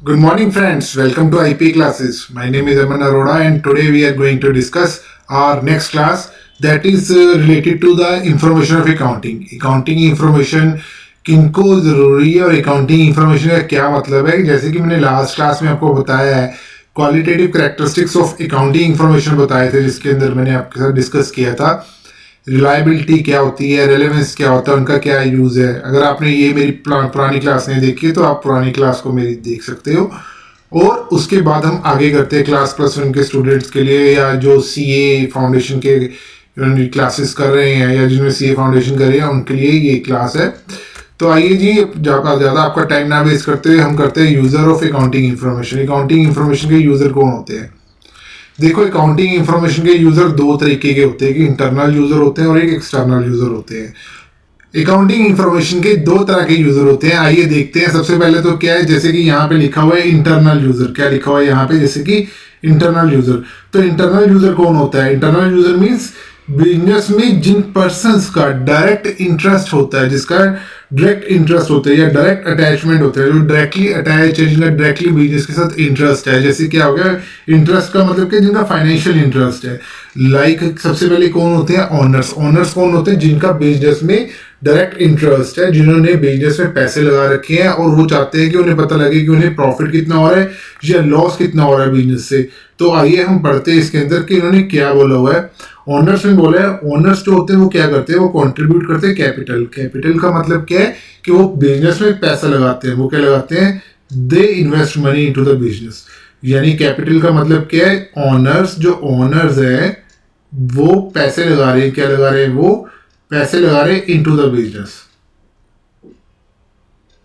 Good morning, friends. Welcome to IP classes. My name is Aman Arora, and today we are going to discuss our next class that is related to the information of accounting. Accounting information किनको ज़रूरी है और accounting information का क्या मतलब है। जैसे कि मैंने लास्ट क्लास में आपको बताया है, qualitative characteristics of accounting information बताए थे, जिसके अंदर मैंने आपके साथ डिस्कस किया था रिलायबिलिटी क्या होती है, रेलेवेंस क्या होता है, उनका क्या यूज़ है। अगर आपने ये मेरी पुरानी क्लास नहीं देखी तो आप पुरानी क्लास को मेरी देख सकते हो। और उसके बाद हम आगे करते हैं क्लास +1 के स्टूडेंट्स के लिए, या जो सीए फाउंडेशन के क्लासेस कर रहे हैं या जिन्होंने सीए फाउंडेशन करी है उनके लिए ये क्लास है। तो आइए जी, ज़्यादा आपका टाइम ना वेस्ट करते हुए हम करते हैं user of accounting information. Accounting information के यूज़र कौन होते हैं? देखो, अकाउंटिंग इंफॉर्मेशन के यूज़र दो तरीके के होते हैं कि इंटरनल यूज़र होते हैं और एक एक्सटर्नल यूज़र होते हैं। अकाउंटिंग इंफॉर्मेशन के दो तरह के यूज़र होते हैं। आइए देखते हैं। सबसे पहले तो क्या है, जैसे कि यहाँ पे लिखा हुआ है इंटरनल यूज़र। क्या लिखा हुआ है यहाँ पे? जैसे कि इंटरनल यूज़र। तो इंटरनल यूज़र कौन होता है? इंटरनल यूज़र मीन्स बिजनेस में जिन पर्सन्स का डायरेक्ट इंटरेस्ट होता है, जिसका डायरेक्ट इंटरेस्ट होता है या डायरेक्ट अटैचमेंट होता है, जो डायरेक्टली अटैच है, जिनका डायरेक्टली बिजनेस के साथ इंटरेस्ट है। जैसे क्या हो गया, इंटरेस्ट का मतलब कि जिनका फाइनेंशियल इंटरेस्ट है। लाइक सबसे पहले कौन होते हैं? ऑनर्स। ऑनर्स कौन होते हैं? जिनका बिजनेस में डायरेक्ट इंटरेस्ट है, जिन्होंने बिजनेस में पैसे लगा रखे हैं और वो चाहते हैं कि उन्हें पता लगे कि उन्हें प्रॉफिट कितना हो रहा है या लॉस कितना हो रहा है बिजनेस से। तो आइए हम पढ़ते हैं इसके अंदर कि इन्होंने क्या बोला हुआ है। ऑनर्स में बोला है, ऑनर्स जो होते हैं वो क्या करते हैं? वो कंट्रीब्यूट करते हैं कैपिटल। कैपिटल का मतलब क्या है कि वो बिजनेस में पैसा लगाते हैं। वो क्या लगाते हैं? They invest money into the business. यानी कैपिटल का मतलब क्या है? ऑनर्स, जो ऑनर्स है वो पैसे लगा रहे हैं। क्या लगा रहे हैं? वो पैसे लगा रहे हैं into the business,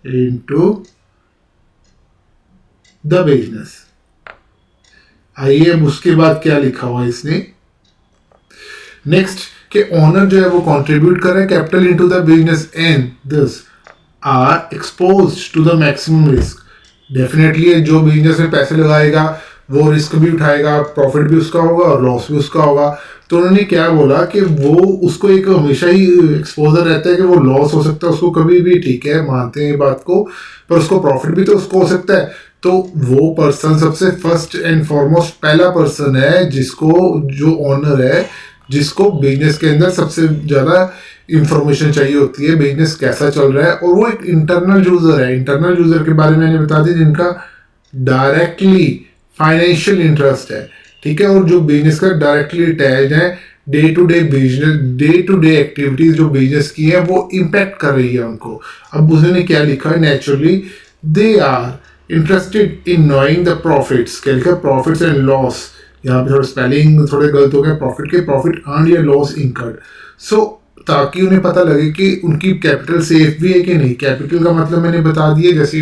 into the business. आइए अब उसके बाद क्या लिखा हुआ है इसने नेक्स्ट, के ऑनर जो है वो कंट्रीब्यूट कर रहे हैं capital into the business and this are exposed to the maximum risk. Definitely जो बिजनेस में पैसे लगाएगा वो रिस्क भी उठाएगा, प्रॉफिट भी उसका होगा और लॉस भी उसका होगा। तो उन्होंने क्या बोला कि वो उसको एक हमेशा ही एक्सपोजर रहता है कि वो लॉस हो सकता है उसको कभी भी, ठीक है, मानते हैं बात को, पर उसको प्रॉफिट भी तो उसको हो सकता है। तो वो पर्सन सबसे फर्स्ट एंड फॉरमोस्ट पहला पर्सन है जिसको, जो ऑनर है, जिसको बिजनेस के अंदर सबसे ज़्यादा इंफॉर्मेशन चाहिए होती है, बिजनेस कैसा चल रहा है। और वो एक इंटरनल यूज़र है। इंटरनल यूज़र के बारे में मैंने बता दी, जिनका डायरेक्टली फाइनेंशियल इंटरेस्ट है, ठीक है, और जो बिजनेस का डायरेक्टली अटैच है। Day to day business, day to day activities जो बिजनेस की है वो इम्पैक्ट कर रही है उनको। अब उसने क्या लिखा है? Naturally they are interested in knowing the profits. क्या लिखा? Profits and loss. यहाँ पे थोड़ा स्पेलिंग थोड़े गलत हो गया। प्रॉफिट के प्रॉफिट अर्न या लॉस इनकर्ड। सो ताकि उन्हें पता लगे कि उनकी कैपिटल सेफ भी है कि नहीं। कैपिटल का मतलब मैंने बता दिया। जैसे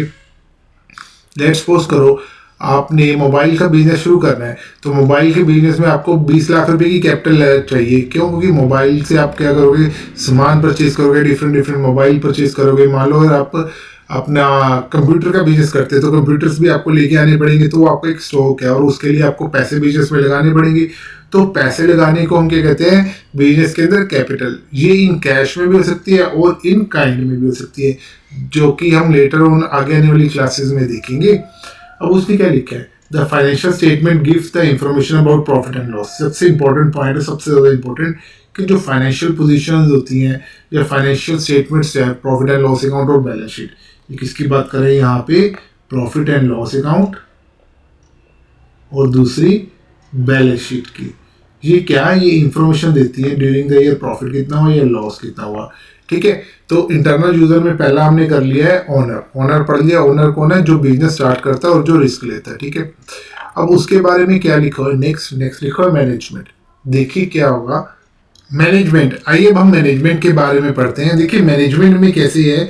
लेट्स सपोज करो आपने मोबाइल का बिजनेस शुरू करना है, तो मोबाइल के बिजनेस में आपको 20 लाख रुपए की कैपिटल चाहिए। क्यों? क्योंकि मोबाइल से आप क्या करोगे? सामान परचेज करोगे, डिफरेंट मोबाइल परचेज करोगे। मान लो अगर आप अपना कंप्यूटर का बिजनेस करते हैं तो कंप्यूटर्स भी आपको लेके आने पड़ेंगे, तो वो आपका एक स्टॉक है और उसके लिए आपको पैसे बिजनेस में लगाने पड़ेंगे। तो पैसे लगाने को हम क्या कहते हैं बिजनेस के अंदर? कैपिटल। ये इन कैश में भी हो सकती है और इन काइंड में भी हो सकती है, जो कि हम लेटर ऑन आगे आने वाली क्लासेस में देखेंगे। अब उसने क्या लिखा है? The financial statement gives the information about profit and loss. सबसे इंपॉर्टेंट पॉइंट है, सबसे ज़्यादा इंपॉर्टेंट, कि जो फाइनेंशियल पोजीशंस होती हैं या फाइनेंशियल स्टेटमेंट्स है, प्रॉफिट एंड लॉस अकाउंट और बैलेंस शीट, ये किसकी बात कर रहे हैं यहाँ पे? प्रॉफिट एंड लॉस अकाउंट और दूसरी बैलेंस शीट की। ये क्या है? ये इंफॉर्मेशन देती है ड्यूरिंग द ईयर प्रॉफिट कितना हुआ या लॉस कितना हुआ, ठीक है। तो इंटरनल यूजर में पहला हमने कर लिया है ऑनर। ऑनर पढ़ लिया। ऑनर कौन है? जो बिजनेस स्टार्ट करता है और जो रिस्क लेता है, ठीक है। अब उसके बारे में क्या लिखा है? नेक्स्ट लिखा है मैनेजमेंट। देखिए क्या होगा मैनेजमेंट। आइए अब हम मैनेजमेंट के बारे में पढ़ते हैं। देखिए मैनेजमेंट में कैसे है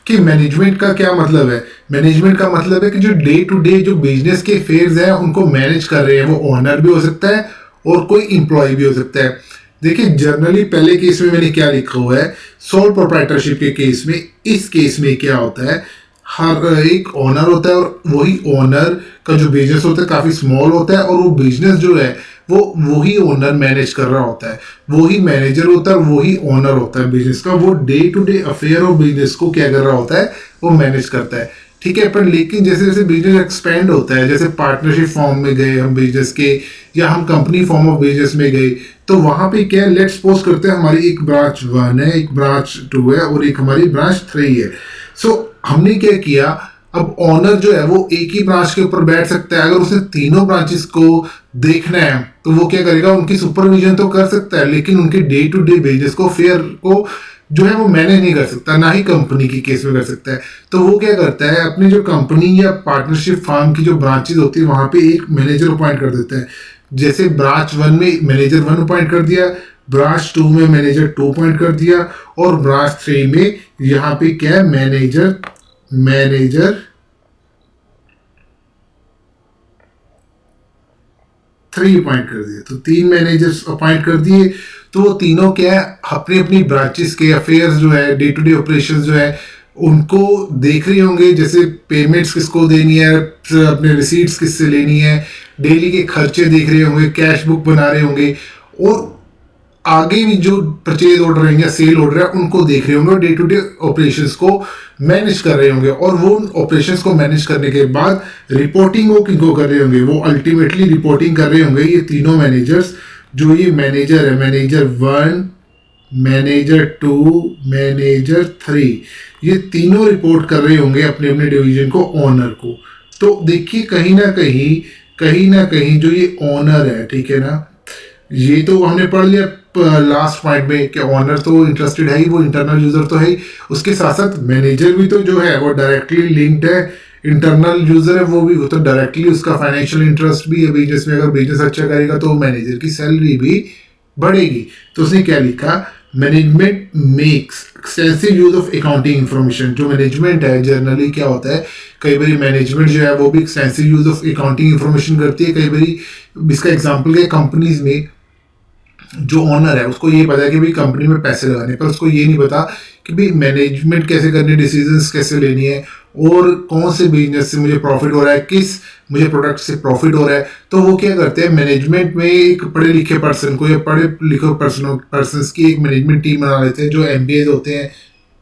कि मैनेजमेंट का क्या मतलब है? मैनेजमेंट का मतलब है कि जो डे टू डे जो बिजनेस के फेयर्स हैं उनको मैनेज कर रहे हैं, वो ओनर भी हो सकता है और कोई इंप्लॉय भी हो सकता है। देखिए जनरली पहले केस में मैंने क्या लिखा हुआ है, सोल प्रोप्राइटरशिप के केस में, इस केस में क्या होता है, हर एक ओनर होता है और वही ओनर का जो बिजनेस होता है काफ़ी स्मॉल होता है और वो बिजनेस जो है वो वही ओनर मैनेज कर रहा होता है, वही मैनेजर होता है, वही ओनर होता है बिजनेस का। वो day to day affair of business को क्या कर रहा होता है, वो मैनेज करता है। ठीक है। पर लेकिन जैसे जैसे बिजनेस एक्सपेंड होता है, जैसे पार्टनरशिप फॉर्म में गए हम बिजनेस के, या हम कंपनी फॉर्म ऑफ बिजनेस में गए, तो वहां पे क्या, लेट्स सपोज करते हैं हमारी एक ब्रांच 1 है, एक ब्रांच 2 है और एक हमारी ब्रांच 3 है। सो हमने क्या किया, अब ऑनर जो है वो एक ही ब्रांच के ऊपर बैठ सकता है। अगर उसने तीनों ब्रांचेस को देखना है तो वो क्या करेगा, उनकी सुपरविजन तो कर सकता है, लेकिन उनके डे टू डे बिजनेस को, फेयर को जो है वो मैनेज नहीं कर सकता, ना ही कंपनी की केस में कर सकता है। तो वो क्या करता है, अपनी जो कंपनी या पार्टनरशिप फर्म की जो ब्रांचेस होती है वहां पे एक मैनेजर अपॉइंट कर देता है। जैसे ब्रांच 1 में मैनेजर 1 अपॉइंट कर दिया, ब्रांच 2 में मैनेजर 2 अपॉइंट कर दिया, और ब्रांच 3 में यहाँ पे क्या है, मैनेजर 3 अपॉइंट कर दिए। तो 3 मैनेजर्स अपॉइंट कर दिए। तो वो तीनों क्या है, अपनी अपनी ब्रांचेस के अफेयर्स जो है, डे टू डे ऑपरेशंस जो है उनको देख रहे होंगे। जैसे पेमेंट्स किसको देनी है, अपने रिसीट्स किससे लेनी है, डेली के खर्चे देख रहे होंगे, कैश बुक बना रहे होंगे, और आगे भी जो परचेज ऑर्डर है या सेल ऑर्डर है उनको देख रहे होंगे, और डे टू डे ऑपरेशंस को मैनेज कर रहे होंगे। और वो ऑपरेशंस को मैनेज करने के बाद रिपोर्टिंग वो किनको कर रहे होंगे, वो अल्टीमेटली रिपोर्टिंग कर रहे होंगे ये तीनों मैनेजर्स, जो ये मैनेजर है, मैनेजर 1, मैनेजर 2, मैनेजर 3, ये तीनों रिपोर्ट कर रहे होंगे अपने अपने डिवीजन को, ओनर को। तो देखिए कहीं ना कहीं जो ये ओनर है, ठीक है ना, ये तो हमने पढ़ लिया लास्ट पॉइंट में कि ओनर तो इंटरेस्टेड है ही, वो इंटरनल यूजर तो है ही, उसके साथ साथ मैनेजर भी तो जो है वो डायरेक्टली लिंक्ड है, इंटरनल यूजर है वो भी, वो तो डायरेक्टली उसका फाइनेंशियल इंटरेस्ट भी है बिजनेस में। अगर बिजनेस अच्छा करेगा तो मैनेजर की सैलरी भी बढ़ेगी। तो उसने क्या लिखा, management makes extensive use of accounting information. जो मैनेजमेंट है जनरली क्या होता है, कई बार मैनेजमेंट जो है वो भी extensive use of accounting information करती है। कई बार इसका एग्जांपल है, कंपनीज में जो ओनर है उसको ये पता है कि भाई कंपनी में पैसे लगाने, पर उसको ये नहीं पता कि भाई मैनेजमेंट कैसे करनी, डिसीजंस कैसे लेनी है, और कौन से बिजनेस से मुझे प्रॉफिट हो रहा है, किस मुझे प्रोडक्ट से प्रॉफिट हो रहा है। तो वो क्या करते हैं, मैनेजमेंट में एक पढ़े लिखे पर्सन को या पढ़े लिखे पर्सन की एक मैनेजमेंट टीम बना लेते हैं, जो MBA होते हैं,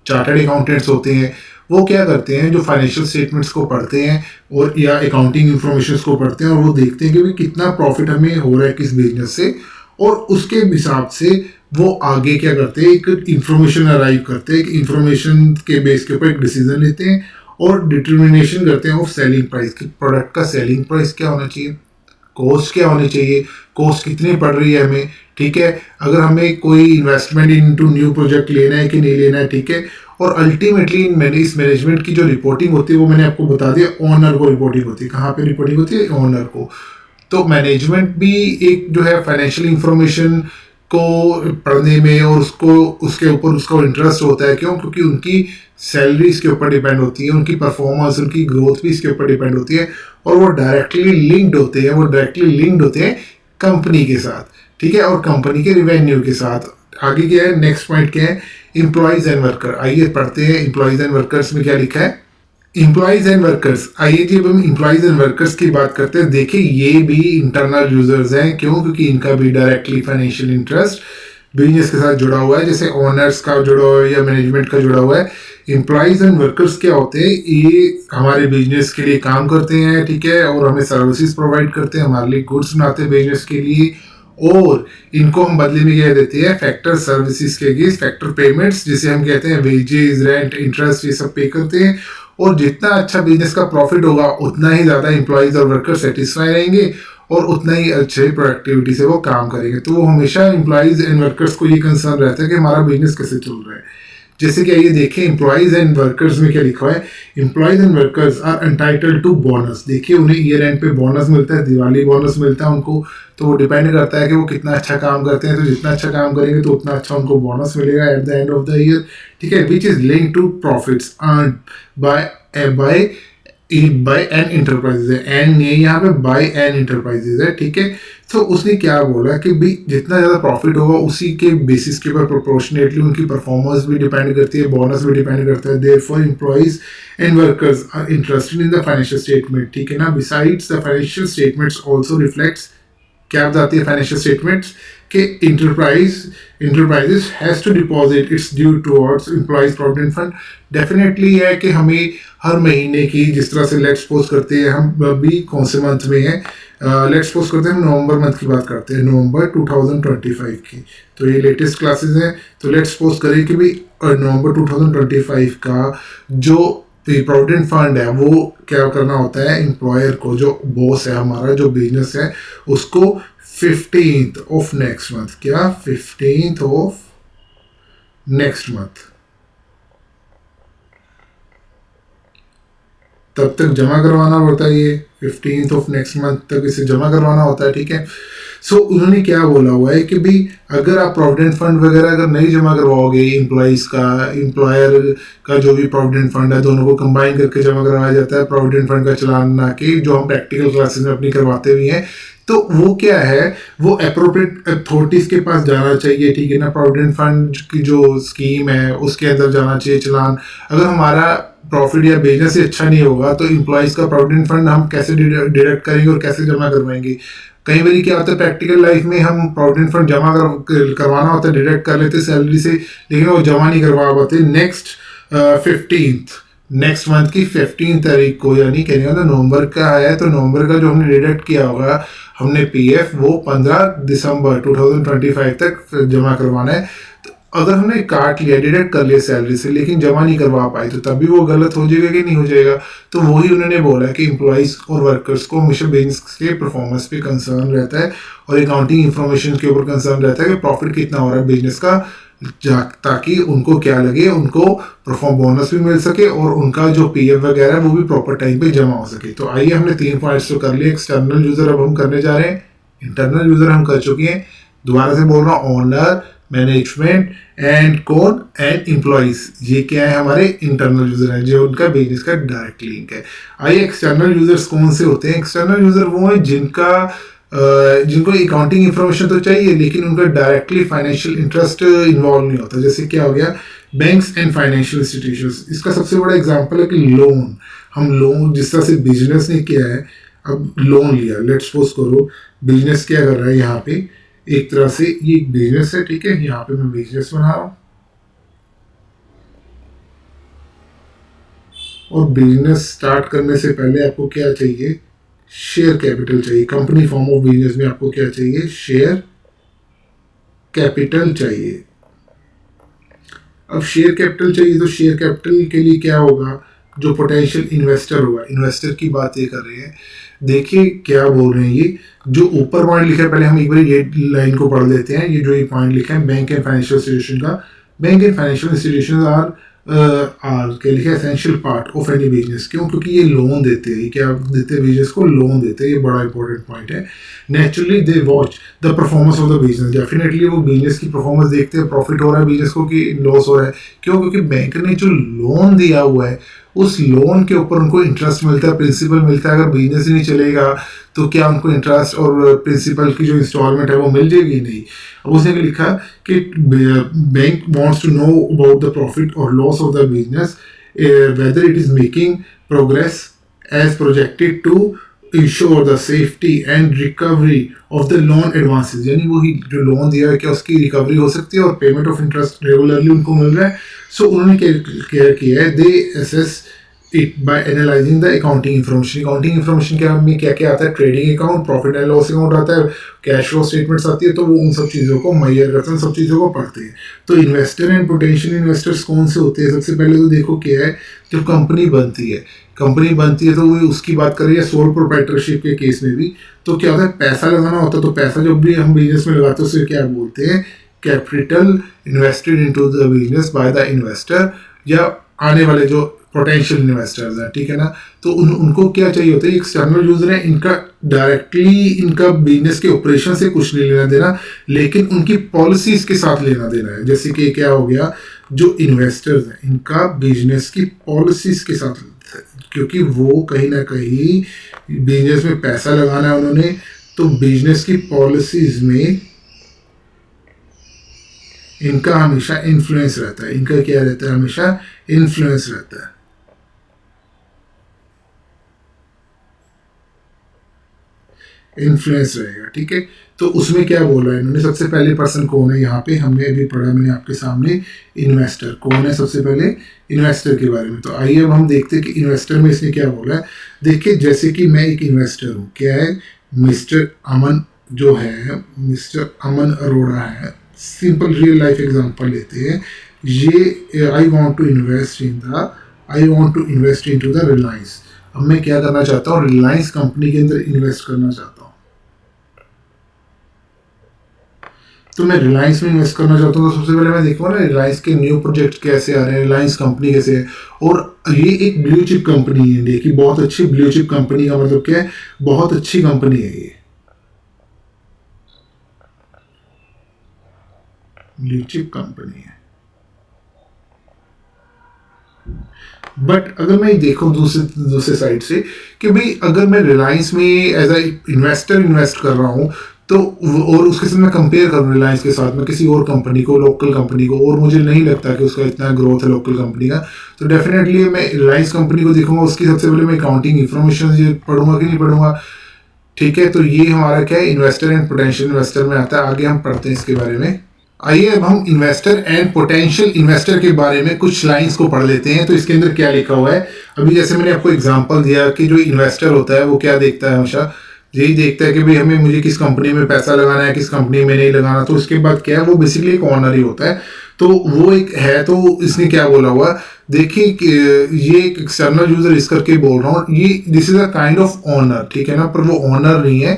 चार्टर्ड अकाउंटेंट्स होते हैं। वो क्या करते हैं, जो फाइनेंशियल स्टेटमेंट्स को पढ़ते हैं और या अकाउंटिंग इंफॉर्मेशन को पढ़ते हैं, और वो देखते हैं कि भाई कितना प्रॉफिट हमें हो रहा है किस बिजनेस से, और उसके हिसाब से वो आगे क्या करते हैं, एक इंफॉर्मेशन अराइव करते हैं, एक इंफॉर्मेशन के बेस के ऊपर एक डिसीजन लेते हैं और डिटर्मिनेशन करते हैं ऑफ सेलिंग प्राइस, कि प्रोडक्ट का सेलिंग प्राइस क्या होना चाहिए, कॉस्ट क्या होनी चाहिए, कॉस्ट कितनी पड़ रही है हमें, ठीक है, अगर हमें कोई इन्वेस्टमेंट इनटू न्यू प्रोजेक्ट लेना है कि नहीं लेना है, ठीक है। और अल्टीमेटली मैंने इस मैनेजमेंट की जो रिपोर्टिंग होती है वो मैंने आपको बता दिया, ओनर को रिपोर्टिंग होती है। कहाँ पे रिपोर्टिंग होती है, ओनर को। तो मैनेजमेंट भी एक जो है फाइनेंशियल इंफॉर्मेशन को पढ़ने में और उसको उसके ऊपर उसका इंटरेस्ट होता है। क्यों? क्योंकि उनकी सैलरी इसके ऊपर डिपेंड होती है, उनकी परफॉर्मेंस, उनकी ग्रोथ भी इसके ऊपर डिपेंड होती है, और वो डायरेक्टली लिंक्ड होते हैं कंपनी के साथ, ठीक है, और कंपनी के रिवेन्यू के साथ। आगे क्या है, नेक्स्ट पॉइंट क्या है, एम्प्लॉयज एंड वर्कर। आइए पढ़ते हैं एम्प्लॉयज एंड वर्कर्स में क्या लिखा है। एम्प्लॉयज एंड वर्कर्स, आइए जी अब हम एम्प्लॉयज एंड वर्कर्स की बात करते हैं। देखिए ये भी इंटरनल यूजर्स हैं। क्यों? क्योंकि इनका भी डायरेक्टली फाइनेंशियल इंटरेस्ट बिजनेस के साथ जुड़ा हुआ है, जैसे ओनर्स का जुड़ा हुआ है या मैनेजमेंट का जुड़ा हुआ है। एम्प्लॉयज एंड वर्कर्स क्या होते हैं, ये हमारे बिजनेस के लिए काम करते हैं, ठीक है, और हमें सर्विसेज प्रोवाइड करते हैं, हमारे लिए गुड्स बनाते हैं बिजनेस के लिए, और इनको हम बदले में क्या देते हैं, फैक्टर सर्विसेज के अगेंस्ट फैक्टर पेमेंट्स, जिसे हम कहते हैं वेजेस, रेंट, इंटरेस्ट, ये सब पे करते हैं। और जितना अच्छा बिजनेस का प्रॉफिट होगा उतना ही ज़्यादा एम्प्लॉयज और वर्कर सेटिस्फाई रहेंगे और उतना ही अच्छे प्रोडक्टिविटी से वो काम करेंगे। तो वो हमेशा एम्प्लॉयज एंड वर्कर्स को ये कंसर्न रहता है कि हमारा बिजनेस कैसे चल रहा है। जैसे कि आइए देखें एम्प्लॉयज एंड वर्कर्स में क्या लिखा हुआ है, employees and workers are entitled to bonus. देखिए उन्हें ईयर एंड पे बोनस मिलता है, दिवाली बोनस मिलता है उनको। तो वो डिपेंड करता है कि वो कितना अच्छा काम करते हैं, तो जितना अच्छा काम करेंगे तो उतना अच्छा उनको बोनस मिलेगा at the end of the year, ठीक है, which is link to profits earn by an enterprises है। एन ये यहाँ पे बाय एन इंटरप्राइजेज है, ठीक है। तो उसने क्या बोला कि भाई जितना ज़्यादा प्रॉफिट होगा उसी के बेसिस के ऊपर प्रोपोर्शनेटली उनकी परफॉर्मेंस भी डिपेंड करती है, बोनस भी डिपेंड करता है। Therefore employees and workers are interested in the financial statement, ठीक है ना। Besides the financial statements also reflects क्या बताती है फाइनेंशियल स्टेटमेंट्स कि enterprises has to deposit its due towards employees provident fund. Definitely है कि हमें हर महीने की, जिस तरह से लेट्स सपोज करते हैं हम अभी कौन से मंथ में है, लेट्स सपोज करते हैं हम नवंबर मंथ की बात करते हैं, नवंबर 2025 की। तो ये लेटेस्ट क्लासेस हैं, तो लेट्स सपोज करें कि भाई नवंबर 2025 का जो प्रोविडेंट फंड है वो क्या करना होता है, एम्प्लॉयर को, जो बॉस है हमारा, जो बिजनेस है, उसको 15th ऑफ नेक्स्ट मंथ, क्या 15th ऑफ नेक्स्ट मंथ तब तक जमा करवाना पड़ता है। ये 15th ऑफ नेक्स्ट मंथ तक इसे जमा करवाना होता है, ठीक है। सो उन्होंने क्या बोला हुआ है कि भाई अगर आप प्रोविडेंट फंड वगैरह अगर नहीं जमा करवाओगे, एम्प्लॉइज का, एम्प्लॉयर का जो भी प्रोविडेंट फंड है, दोनों को कंबाइन करके जमा करवाया जाता है प्रोविडेंट फंड का चलान, ना कि जो हम प्रैक्टिकल क्लासेस में अपनी करवाते भी हैं। तो वो क्या है, वो अप्रोप्रिएट अथॉरिटीज के पास जाना चाहिए, ठीक है ना। प्रोविडेंट फंड की जो स्कीम है उसके अंदर जाना चाहिए चलान। अगर हमारा प्रॉफिट या बिजनेस ही अच्छा नहीं होगा तो एम्प्लॉइज का प्रोविडेंट फंड हम कैसे डिडक्ट करेंगे और कैसे जमा करवाएंगे। कई बार क्या होता है प्रैक्टिकल लाइफ में, हम प्रोविडेंट फंड जमा करवाना होता है, डिडक्ट कर लेते सैलरी से, लेकिन वो जमा नहीं करवा पाते। नेक्स्ट मंथ की 15 तारीख को, यानी कहने का नवंबर का है, तो नवंबर का जो हमने डिडक्ट किया होगा हमने पीएफ, वो 15 दिसंबर 2025 तक जमा करवाना है। तो अगर हमने काट लिया, डिडक्ट कर लिया सैलरी से, लेकिन जमा नहीं करवा पाए, तो तभी वो गलत हो जाएगा कि नहीं हो जाएगा। तो वही उन्होंने बोला कि एम्प्लॉइज और वर्कर्स को हमेशा बिजनेस के परफॉर्मेंस पे कंसर्न रहता है और अकाउंटिंग इंफॉर्मेशन के ऊपर कंसर्न रहता है कि प्रॉफिट कितना हो रहा है बिजनेस का, ताकि उनको क्या लगे, उनको परफॉर्म बोनस भी मिल सके और उनका जो पीएफ वगैरह है वो भी प्रॉपर टाइम पे जमा हो सके। तो आइए, हमने 3 पॉइंट्स तो कर लिए एक्सटर्नल यूजर, अब हम करने जा रहे हैं इंटरनल यूजर। हम कर चुके हैं, दोबारा से बोल रहा हूँ, ओनर, मैनेजमेंट एंड कौन, एंड एम्प्लॉइज, ये क्या है हमारे इंटरनल यूजर है, जो उनका बिजनेस का डायरेक्ट लिंक है। आइए, एक्सटर्नल यूजर्स कौन से होते हैं। एक्सटर्नल यूजर वो है जिनको अकाउंटिंग इंफॉर्मेशन तो चाहिए लेकिन उनका डायरेक्टली फाइनेंशियल इंटरेस्ट इन्वॉल्व नहीं होता। जैसे क्या हो गया, बैंक्स एंड फाइनेंशियल इंस्टीट्यूशंस। इसका सबसे बड़ा एग्जांपल है कि लोन, हम लोन जिस तरह से बिजनेस ने किया है, अब लोन लिया, लेट्स सपोज करो बिजनेस क्या कर रहा है, यहाँ पे एक तरह से ये एक बिजनेस है, ठीक है। यहाँ पे मैं बिजनेस बना रहा हूँ और बिजनेस स्टार्ट करने से पहले आपको क्या चाहिए, शेयर कैपिटल चाहिए। कंपनी फॉर्म ऑफ बिजनेस में आपको क्या चाहिए, शेयर कैपिटल चाहिए। अब शेयर कैपिटल चाहिए तो शेयर कैपिटल के लिए क्या होगा, जो पोटेंशियल इन्वेस्टर होगा, इन्वेस्टर की बात ये कर रहे हैं। देखिए क्या बोल रहे हैं, ये जो ऊपर पॉइंट लिखा है, पहले हम एक बार ये लाइन को पढ़ लेते हैं। ये जो ये पॉइंट लिखा है बैंक एंड फाइनेंशियल इंस्टीट्यूशन का, bank and financial institution are क्या लिखा है, essential part of any business. क्यों, क्योंकि ये लोन देते हैं। क्या देते हैं, बिजनेस को लोन देते हैं, ये बड़ा इंपॉर्टेंट पॉइंट है। Naturally they watch the performance of the business, definitely वो बिजनेस की परफॉर्मेंस देखते हैं, प्रॉफिट हो रहा है बिजनेस को कि लॉस हो रहा है। क्यों, क्योंकि बैंक ने जो लोन दिया हुआ है उस लोन के ऊपर उनको इंटरेस्ट मिलता है, प्रिंसिपल मिलता है। अगर बिजनेस ही नहीं चलेगा तो क्या उनको इंटरेस्ट और प्रिंसिपल की जो इंस्टॉलमेंट है वो मिल जाएगी, नहीं। अब उसने लिखा कि bank wants to know about the profit और loss of the business, whether it is making progress as projected to ensure the safety and recovery of the loan advances. यानी वही जो लोन दिया है क्या उसकी रिकवरी हो सकती है और पेमेंट ऑफ इंटरेस्ट रेगुलरली उनको मिल रहा है। सो उन्होंने क्या किया है, they assess it by analysing the accounting information. Accounting information क्या में क्या क्या आता है, trading account, profit and loss account आता है, कैश फ्लो स्टेटमेंट्स आती है। तो वो उन सब चीज़ों को मैयर करते हैं, सब चीज़ों को पढ़ते हैं। तो इन्वेस्टर एंड पोटेंशियल इन्वेस्टर्स कौन से होते हैं, सबसे पहले तो देखो क्या है, जब कंपनी बनती है, तो वो उसकी बात करें या सोल प्रोप्राइटरशिप के केस में भी, तो क्या होता है, पैसा लगाना होता है। तो पैसा जब भी हम बिजनेस में लगाते हैं उसे क्या बोलते हैं, capital invested into the business by the investor, या आने वाले जो पोटेंशियल इन्वेस्टर्स हैं, ठीक है ना। तो उनको क्या चाहिए होता है, एक्सटर्नल यूजर है, इनका डायरेक्टली इनका बिजनेस के ऑपरेशन से कुछ नहीं लेना देना, लेकिन उनकी पॉलिसीज के साथ लेना देना है। जैसे कि क्या हो गया, जो इन्वेस्टर्स हैं इनका बिजनेस की पॉलिसीज के साथ, क्योंकि वो कहीं ना कहीं बिजनेस में पैसा लगाना है उन्होंने, तो बिजनेस की पॉलिसीज में इनका हमेशा इन्फ्लुएंस रहता है। इनका क्या रहता है, हमेशा इन्फ्लुएंस रहता है। इन्फ्लुएंस रहेगा, ठीक है। तो उसमें क्या बोला है इन्होंने, सबसे पहले पर्सन कौन है यहाँ पे हमने अभी पढ़ा, मैंने आपके सामने इन्वेस्टर कौन है, सबसे पहले इन्वेस्टर के बारे में। तो आइए अब हम देखते हैं कि इन्वेस्टर में इसने क्या बोला है। देखिए जैसे कि मैं एक इन्वेस्टर हूँ, क्या है, मिस्टर अमन जो है, मिस्टर अमन अरोड़ा है, सिंपल रियल लाइफ एग्जांपल लेते हैं। ये I want to invest into the Reliance. अब मैं क्या करना चाहता हूँ, रिलायंस कंपनी के अंदर इन्वेस्ट करना चाहता हूँ। तो मैं रिलायंस में इन्वेस्ट करना चाहता हूँ, तो सबसे पहले मैं देखूंगा ना रिलायंस के न्यू प्रोजेक्ट कैसे आ रहे हैं, रिलायंस कंपनी कैसे है। और ये एक ब्लू चिप कंपनी है इंडिया की, बहुत अच्छी ब्लू चिप कंपनी का मतलब क्या है, बहुत अच्छी कंपनी है ये ब्लू चिप कंपनी है। बट अगर मैं देखूं दूसरे साइड से कि भाई अगर मैं रिलायंस में एज अ इन्वेस्टर इन्वेस्ट कर रहा हूँ, तो और उसके साथ मैं कंपेयर करूँ रिलायंस के साथ में किसी और कंपनी को, लोकल कंपनी को, और मुझे नहीं लगता कि उसका इतना ग्रोथ है लोकल कंपनी का, तो डेफिनेटली मैं रिलायंस कंपनी को देखूंगा। उसकी सबसे पहले मैं अकाउंटिंग इन्फॉर्मेशन पढ़ूंगा कि नहीं पढ़ूंगा, ठीक है। तो ये हमारा क्या है, इन्वेस्टर एंड पोटेंशियल इन्वेस्टर में आता है। आगे हम पढ़ते हैं इसके बारे में। आइए अब हम इन्वेस्टर एंड पोटेंशियल इन्वेस्टर के बारे में कुछ लाइंस को पढ़ लेते हैं। तो इसके अंदर क्या लिखा हुआ है, अभी जैसे मैंने आपको एग्जांपल दिया कि जो इन्वेस्टर होता है वो क्या देखता है, हमेशा यही देखता है कि भाई हमें मुझे किस कंपनी में पैसा लगाना है, किस कंपनी में नहीं लगाना। तो उसके बाद क्या है, वो बेसिकली एक ऑनर ही होता है। तो वो एक है, तो इसने क्या बोला हुआ, देखिए ये एक एक्सटर्नल यूजर इस करके बोल रहा हूँ, ये this is a kind of honour, ठीक है ना, पर वो ऑनर नहीं है,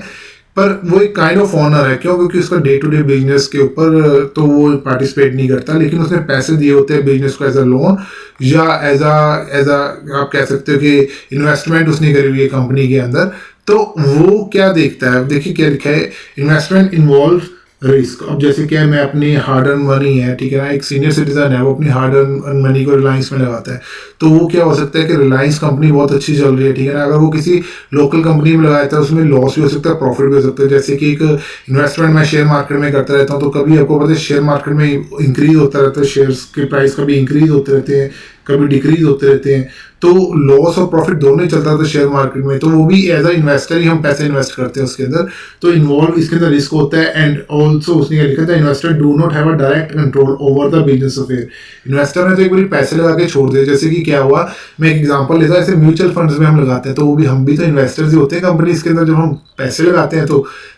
पर वो एक काइंड ऑफ ऑनर है। क्यों, क्योंकि उसका डे टू डे बिजनेस के ऊपर तो वो पार्टिसिपेट नहीं करता, लेकिन उसने पैसे दिए होते हैं बिजनेस को एज अ लोन या एज अ आप कह सकते हो कि इन्वेस्टमेंट उसने करी हुई है कंपनी के अंदर। तो वो क्या देखता है, देखिए क्या लिखा है, इन्वेस्टमेंट इन्वॉल्व रिस्क। अब जैसे क्या है, मैं अपनी हार्ड अर्न मनी है, ठीक है ना, एक सीनियर सिटीजन है, वो अपनी हार्ड अर्न मनी को रिलायंस में लगाता है। तो वो क्या हो सकता है कि रिलायंस कंपनी बहुत अच्छी चल रही है, ठीक है ना, अगर वो किसी लोकल कंपनी में लगाता है उसमें लॉस भी हो सकता है, प्रॉफिट भी हो सकता है। जैसे कि एक इन्वेस्टमेंट मैं शेयर मार्केट में करता रहता हूँ, तो कभी आपको पता है शेयर मार्केट में इंक्रीज होता रहता है, शेयर्स के प्राइस कभी इंक्रीज होते रहते हैं, कभी डिक्रीज होते रहते हैं। तो लॉस और प्रॉफिट दोनों ही चलता था शेयर मार्केट में। तो वो भी एज अ इन्वेस्टर ही हम पैसे इन्वेस्ट करते हैं उसके अंदर। तो इन्वॉल्व इसके अंदर रिस्क होता है। एंड ऑल्सो उसने क्या लिखा था, investor do not have a direct control over the business affair. Investor ने तो एक बार पैसे लगा के छोड़ दिए। जैसे कि क्या हुआ, मैं एक एग्जांपल लेता हूं, ऐसे म्यूचुअल फंड्स में हम लगाते हैं, तो वो भी हम भी तो इन्वेस्टर्स ही होते हैं कंपनीज के अंदर। जब हम पैसे लगाते हैं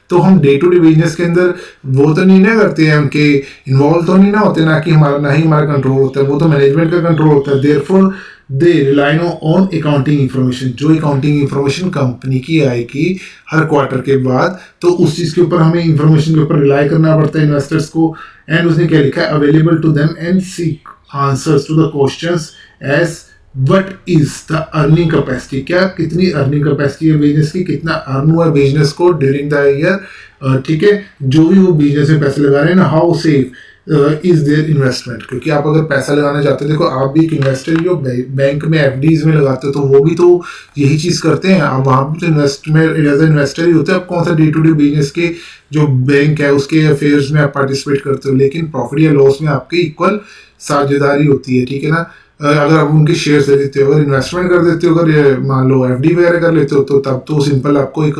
तो हम डे टू डे बिजनेस के अंदर वो तो नहीं ना करते हैं, उनके इन्वॉल्व तो नहीं ना होते, ना कि हमारा ना ही हमारा कंट्रोल होता है, वो तो मैनेजमेंट का कंट्रोल होता है। Therefore they rely on accounting information, जो अकाउंटिंग इन्फॉर्मेशन कंपनी की आएगी हर क्वार्टर के बाद, तो उस चीज के ऊपर हमें इन्फॉर्मेशन के ऊपर रिलाई करना पड़ता है इन्वेस्टर्स को। एंड उसने क्या लिखा है, available to them and seek answers to the questions as what is the earning capacity, क्या कितनी अर्निंग कैपेसिटी है बिजनेस की, कितना अर्न हुआ है बिजनेस को ड्यूरिंग द ईयर, ठीक है, जो भी वो बिजनेस में पैसे लगा रहे हैं ना, how safe is their investment. क्योंकि आप अगर पैसा लगाना चाहते हो, देखो आप भी एक इन्वेस्टर ही हो, बैंक में एफडीज में लगाते हो, तो वो भी तो यही चीज करते हैं, आप वहां भी तो इन्वेस्टमेंट एज इन्वेस्टर ही होते हैं। आप कौन सा डे टू डे बिजनेस के जो बैंक है उसके अफेयर्स में आप पार्टिसिपेट करते हो, लेकिन प्रॉफिट या लॉस में आपकी इक्वल साझेदारी होती है, ठीक है ना। अगर आप उनके शेयर दे देते हो, अगर इन्वेस्टमेंट कर देते हो, अगर मान लो एफडी वगैरह कर लेते हो, तो तब तो सिंपल आपको एक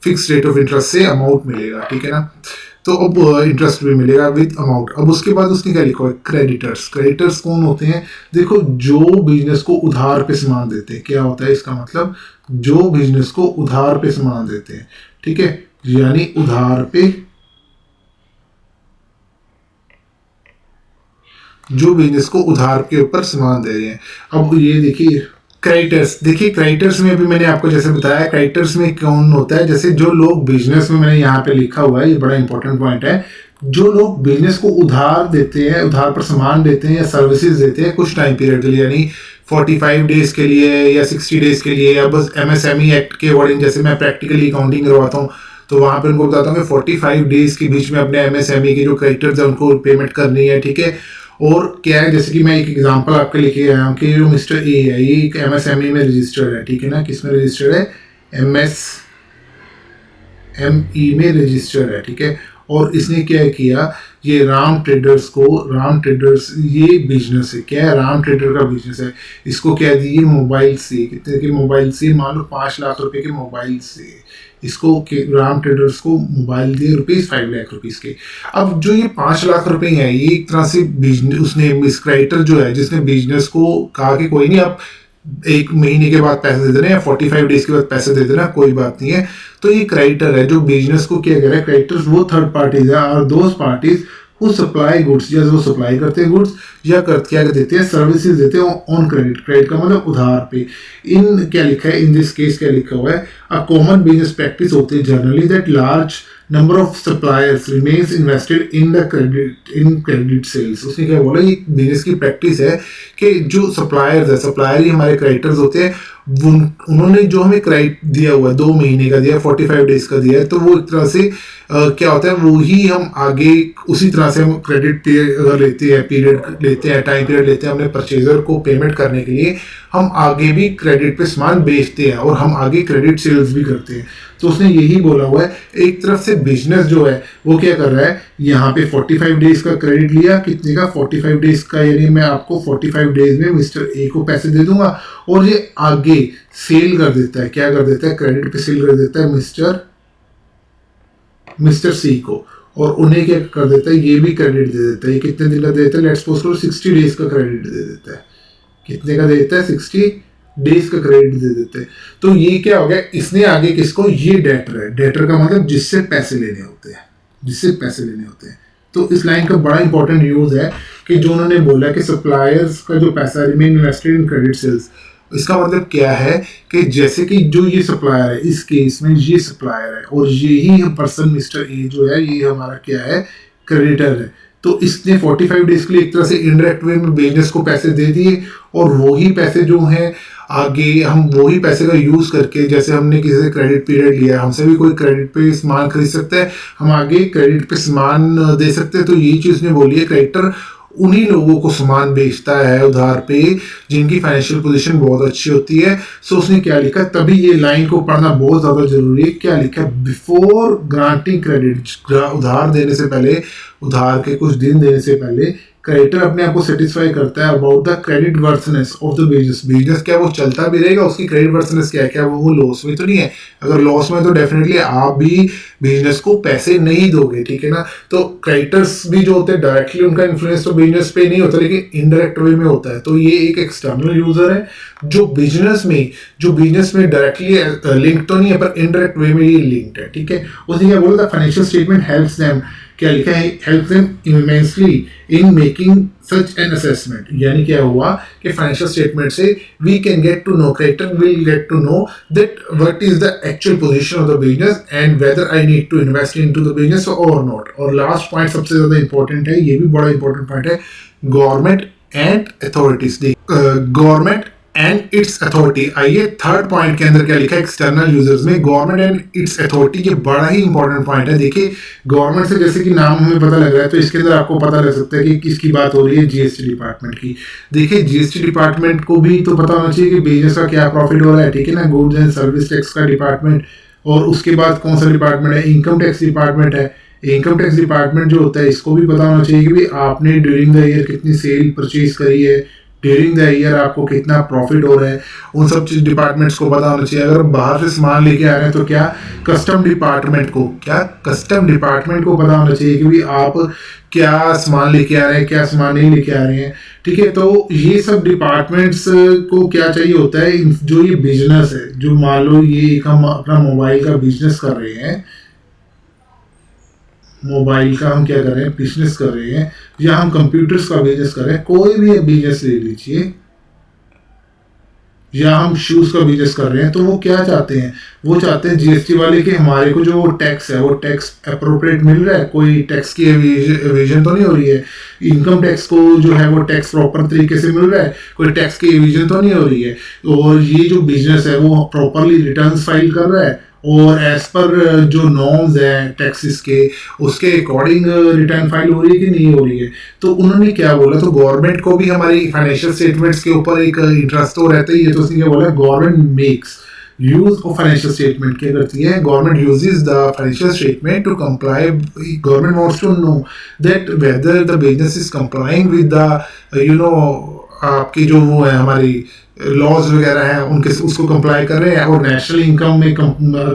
फिक्स रेट ऑफ इंटरेस्ट से अमाउंट मिलेगा, ठीक है ना। तो अब इंटरेस्ट भी मिलेगा विद अमाउंट। अब उसके बाद उसने क्या लिखा है, क्रेडिटर्स। क्रेडिटर्स कौन होते हैं, देखो जो बिजनेस को उधार पे सामान देते हैं। क्या होता है इसका मतलब, जो बिजनेस को उधार पे सामान देते हैं, ठीक है, यानी उधार पे जो बिजनेस को उधार के ऊपर सामान दे रहे हैं। अब ये देखिए क्रेडिटर्स, देखिए क्रेडिटर्स में भी मैंने आपको जैसे बताया, क्रेडिटर्स में कौन होता है, जैसे जो लोग बिजनेस में, मैंने यहाँ पे लिखा हुआ है, ये बड़ा इंपॉर्टेंट पॉइंट है, जो लोग बिजनेस को उधार देते हैं, उधार पर सामान देते हैं या सर्विसेज देते हैं कुछ टाइम पीरियड के लिए, यानी 45 डेज के लिए या 60 डेज के लिए, या बस एमएसएमई एक्ट के अकॉर्डिंग, जैसे मैं प्रैक्टिकली अकाउंटिंग करवाता हूँ, तो वहां पे उनको बताता हूँ कि 45 डेज के बीच में अपने एमएसएमई के जो क्रेडिटर्स है उनको पेमेंट करनी है, ठीक है। और क्या है, जैसे कि मैं एक एग्जांपल आपके लेके आया हूँ कि जो मिस्टर ए है, ये एक एमएसएमई में रजिस्टर्ड है, ठीक है ना, किस में रजिस्टर्ड है, एमएसएमई में रजिस्टर्ड है, ठीक है। और इसने क्या किया, ये राम ट्रेडर्स ये बिजनेस है, क्या है, राम ट्रेडर का बिजनेस है। इसको क्या दिए, मोबाइल से, कितने के मोबाइल से, मान लो 5 लाख रुपए के मोबाइल से इसको राम ट्रेडर्स को मोबाइल दिए ₹5 लाख के। अब जो ये 5 लाख रुपए हैं, ये एक तरह से बिजनेस, उसने मिस क्रेडिटर जो है जिसने बिजनेस को कहा कि कोई नहीं, आप 1 महीने के बाद पैसे दे देना या 45 डेज के बाद पैसे दे देना, कोई बात नहीं है। तो ये क्रेडिटर है जो बिजनेस को क्या कर रहा है, क्रेडिटर्स वो थर्ड पार्टीज है और दोज पार्टीज वो सप्लाई गुड्स, जैसे वो सप्लाई करते हैं गुड्स या क्या देते हैं, सर्विसेज देते हैं ऑन क्रेडिट। क्रेडिट का मतलब उधार पे। इन क्या लिखा है, इन दिस केस क्या लिखा हुआ है, अ कॉमन बिजनेस प्रैक्टिस होती है generally that large number of suppliers remains invested in credit sales. उसने क्या बोला, ये बिजनेस की प्रैक्टिस है कि जो सप्लायर्स है, सप्लायर ही हमारे क्रेडिटर्स होते हैं, उन्होंने जो हमें क्रेडिट दिया हुआ है 2 महीने का दिया, 45 डेज का दिया है, तो वो एक तरह से क्या होता है, वो ही हम आगे उसी तरह से हम क्रेडिट लेते हैं, पीरियड लेते हैं, टाइम पीरियड लेते हैं अपने परचेजर को पेमेंट करने के लिए, हम आगे भी क्रेडिट पे सामान बेचते हैं और हम आगे क्रेडिट सेल्स भी करते हैं। तो उसने यही बोला हुआ है, एक तरफ से बिजनेस जो है वो क्या कर रहा है, यहाँ पे 45 डेज का क्रेडिट लिया, कितने का, 45 डेज का, यानी मैं आपको 45 डेज में मिस्टर ए को पैसे दे दूंगा और ये आगे सेल कर देता है, क्या कर देता है, क्रेडिट पे सेल कर देता है मिस्टर सी को, और उन्हें क्या कर देता है, ये भी क्रेडिट दे देता है। ये कितने दिन का दे देता है, लेट्स सपोज करो 60 डेज का क्रेडिट दे देता है। कितने का दे देता है, 60 डेज का क्रेडिट दे देते हैं। तो ये क्या हो गया, इसने आगे किसको, ये डेटर है, डेटर का मतलब जिससे पैसे लेने होते हैं, जिससे पैसे लेने होते हैं। तो इस लाइन का बड़ा इंपॉर्टेंट यूज है कि जो उन्होंने बोला कि सप्लायर्स का जो पैसा remain invested in credit sales, इसका मतलब क्या है कि जैसे कि जो ये सप्लायर है, इस केस में ये सप्लायर है और ये ही पर्सन मिस्टर ए जो है, ये हमारा क्या है, क्रेडिटर है। तो इसने 45 डेज के लिए एक तरह से इनडायरेक्ट वे में बिजनेस को पैसे दे दिए और वही पैसे जो हैं आगे हम वही पैसे का यूज करके, जैसे हमने किसी से क्रेडिट पीरियड लिया, हमसे भी कोई क्रेडिट पे सामान खरीद सकता है, हम आगे क्रेडिट पे सामान दे सकते हैं। तो ये चीज ने बोली है, क्रेडिटर उन्हीं लोगों को सामान बेचता है उधार पे जिनकी फाइनेंशियल पोजीशन बहुत अच्छी होती है। सो उसने क्या लिखा, तभी ये लाइन को पढ़ना बहुत ज्यादा जरूरी है। क्या लिखा है, बिफोर ग्रांटिंग क्रेडिट, उधार देने से पहले, उधार के कुछ दिन देने से पहले क्रेडिटर अपने आप को सेटिस्फाई करता है about the credit worthiness of the business. Business क्या वो चलता भी रहेगा, उसकी क्रेडिट वर्सनेस क्या है, क्या वो लॉस में तो नहीं है। अगर लॉस में तो डेफिनेटली आप भी बिजनेस को पैसे नहीं दोगे, ठीक है ना। तो क्रेडिटर्स भी जो होते हैं डायरेक्टली उनका इन्फ्लुएंस तो बिजनेस पे नहीं होता, लेकिन इनडायरेक्ट वे में होता है। तो ये एक एक्सटर्नल यूजर है जो बिजनेस में डायरेक्टली लिंक तो नहीं है पर इनडायरेक्ट वे में ये लिंक्ड है, ठीक है। उसने क्या बोला था, फाइनेंशियल स्टेटमेंट हेल्प्स देम, क्या लिखा है, help them immensely in making such an assessment. यानी क्या हुआ कि फाइनेंशियल स्टेटमेंट से we can get to know, creditor will get to know that what is the actual position of the business and whether I need to invest into the business और not. और last point सबसे ज्यादा important है, ये भी बड़ा important point है, government and authorities, government and its authority. आइए थर्ड पॉइंट के अंदर क्या लिखा है, एक्सटर्नल यूजर्स में गवर्नमेंट एंड इट्स अथॉरिटी, ये बड़ा ही इंपॉर्टेंट पॉइंट है। देखिए गवर्नमेंट से जैसे कि नाम हमें पता लग रहा है, तो इसके अंदर आपको पता लग सकता है कि किसकी बात हो रही है, जीएसटी डिपार्टमेंट की। देखिए जीएसटी डिपार्टमेंट को भी तो पता होना चाहिए कि बिजनेस का क्या प्रॉफिट हो रहा है, ठीक है ना। गुड्स एंड सर्विस टैक्स का डिपार्टमेंट, और उसके बाद कौन सा डिपार्टमेंट है, इनकम टैक्स डिपार्टमेंट है। इनकम टैक्स डिपार्टमेंट जो होता है इसको भी पता होना चाहिए कि भाई आपने ड्यूरिंग द ईयर कितनी सेल परचेज करी है, ड्यूरिंग द ईयर आपको कितना प्रॉफिट हो रहा है, उन सब चीज डिपार्टमेंट्स को पता होना चाहिए। अगर बाहर से सामान लेके आ रहे हैं तो क्या कस्टम डिपार्टमेंट को पता होना चाहिए कि भाई आप क्या सामान लेके आ रहे हैं, क्या सामान नहीं लेके आ रहे हैं, ठीक है। तो ये सब डिपार्टमेंट्स को क्या चाहिए होता है, जो ये बिजनेस है, जो मान लो ये हम अपना मोबाइल का बिजनेस कर रहे हैं, मोबाइल का हम क्या कर रहे हैं, बिजनेस कर रहे हैं, या हम कंप्यूटर्स का बिजनेस कर रहे हैं, कोई भी बिजनेस ले लीजिए, या हम शूज का बिजनेस कर रहे हैं, तो वो क्या चाहते हैं, वो चाहते हैं जीएसटी वाले कि हमारे को जो टैक्स है वो टैक्स अप्रोप्रिएट मिल रहा है, कोई टैक्स की एविजन तो नहीं हो रही है, इनकम टैक्स को जो है वो टैक्स प्रॉपर तरीके से मिल रहा है, कोई टैक्स की एविजन तो नहीं हो रही है, और ये जो बिजनेस है वो प्रॉपरली रिटर्न्स फाइल कर रहा है और एज पर जो नॉर्म्स हैं टैक्सेस के, उसके अकॉर्डिंग रिटर्न फाइल हो रही है कि नहीं हो रही है। तो उन्होंने क्या बोला, तो गवर्नमेंट को भी हमारी फाइनेंशियल स्टेटमेंट्स के ऊपर एक इंटरेस्ट तो रहता ही है। तो उसने क्या बोला, government makes use of financial statement क्या करती है, government uses the financial statement to comply, government wants to know that whether the business is complying with the you know आपकी जो वो है हमारी लॉज वगैरह हैं उनके उसको कंप्लाई कर रहे हैं, और नेशनल इनकम में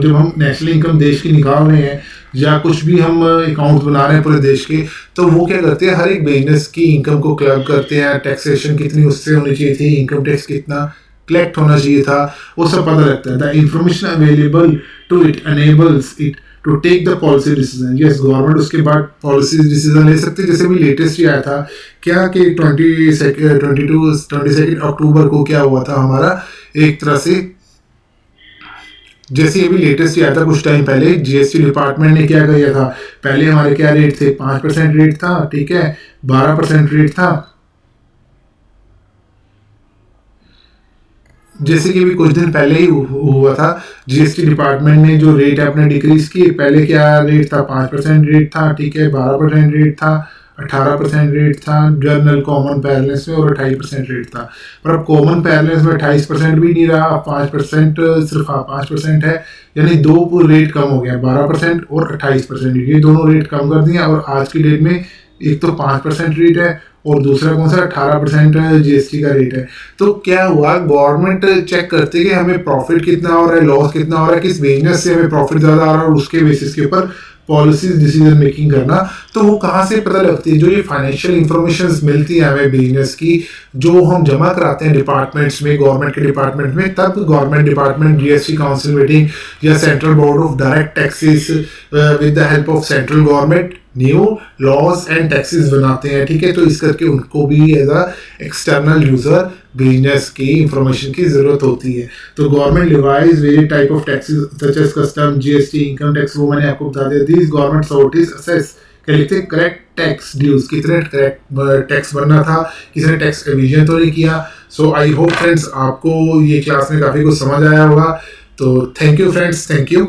जब हम नेशनल इनकम देश की निकाल रहे हैं या कुछ भी हम अकाउंट बना रहे हैं पूरे देश के, तो वो क्या करते हैं, हर एक बिजनेस की इनकम को क्लब करते हैं, टैक्सेशन कितनी उससे होनी चाहिए थी, इनकम टैक्स कितना कलेक्ट होना चाहिए था, वो सब पता लगता है। The information available to it enables it to take the policy decision. Yes, government उसके बाद पॉलिसी डिसीजन ले सकती है। जैसे भी लेटेस्ट ही आया था क्या कि 22 अक्टूबर को क्या हुआ था हमारा, एक तरह से जैसे अभी लेटेस्ट ही आया था कुछ टाइम पहले, जीएसटी डिपार्टमेंट ने क्या किया था, पहले हमारे क्या रेट थे, 5% रेट था, ठीक है, 12% रेट था, जैसे कि अभी कुछ दिन पहले ही हुआ था, जीएसटी डिपार्टमेंट ने जो रेट अपने डिक्रीज किए, पहले क्या रेट था, 5% रेट था, ठीक है, 12% रेट था, 18% रेट था जर्नल कॉमन बैलेंस में, और 28% रेट था। पर अब कॉमन बैलेंस में 28% भी नहीं रहा, 5% सिर्फ 5% है, यानी दो रेट कम हो गया, 12% और 28%, ये दोनों रेट कम कर दिए। और आज की डेट में एक तो 5% रेट है और दूसरा कौन सा 18% जीएसटी का रेट है। तो क्या हुआ, गवर्नमेंट चेक करती है कि हमें प्रॉफिट कितना हो रहा है, लॉस कितना हो रहा है, किस बिजनेस से हमें प्रॉफिट ज़्यादा आ रहा है, और उसके बेसिस के ऊपर पॉलिसीज डिसीजन मेकिंग करना। तो वो कहाँ से पता लगती है, जो ये फाइनेंशियल इंफॉर्मेशन मिलती है हमें बिजनेस की, जो हम जमा कराते हैं डिपार्टमेंट्स में, गवर्नमेंट के डिपार्टमेंट में, तब government department GST council meeting या central board of direct taxes with the help of central government new laws and taxes बनाते हैं, ठीक है। तो इस करके उनको भी as a external user business की इंफॉर्मेशन की जरूरत होती है। तो government likewise various type of taxes such as custom, GST, income tax, वो मैंने आपको बता दिया। दीज गवर्नमेंट अथॉरिटीज असेस, क्या लिखते हैं, करेक्ट टैक्स ड्यूज, कितने करेक्ट टैक्स भरना था, किसी ने टैक्स एविजन तो नहीं किया। सो आई होप फ्रेंड्स आपको ये क्लास में काफ़ी कुछ समझ आया होगा। तो thank you friends, thank you.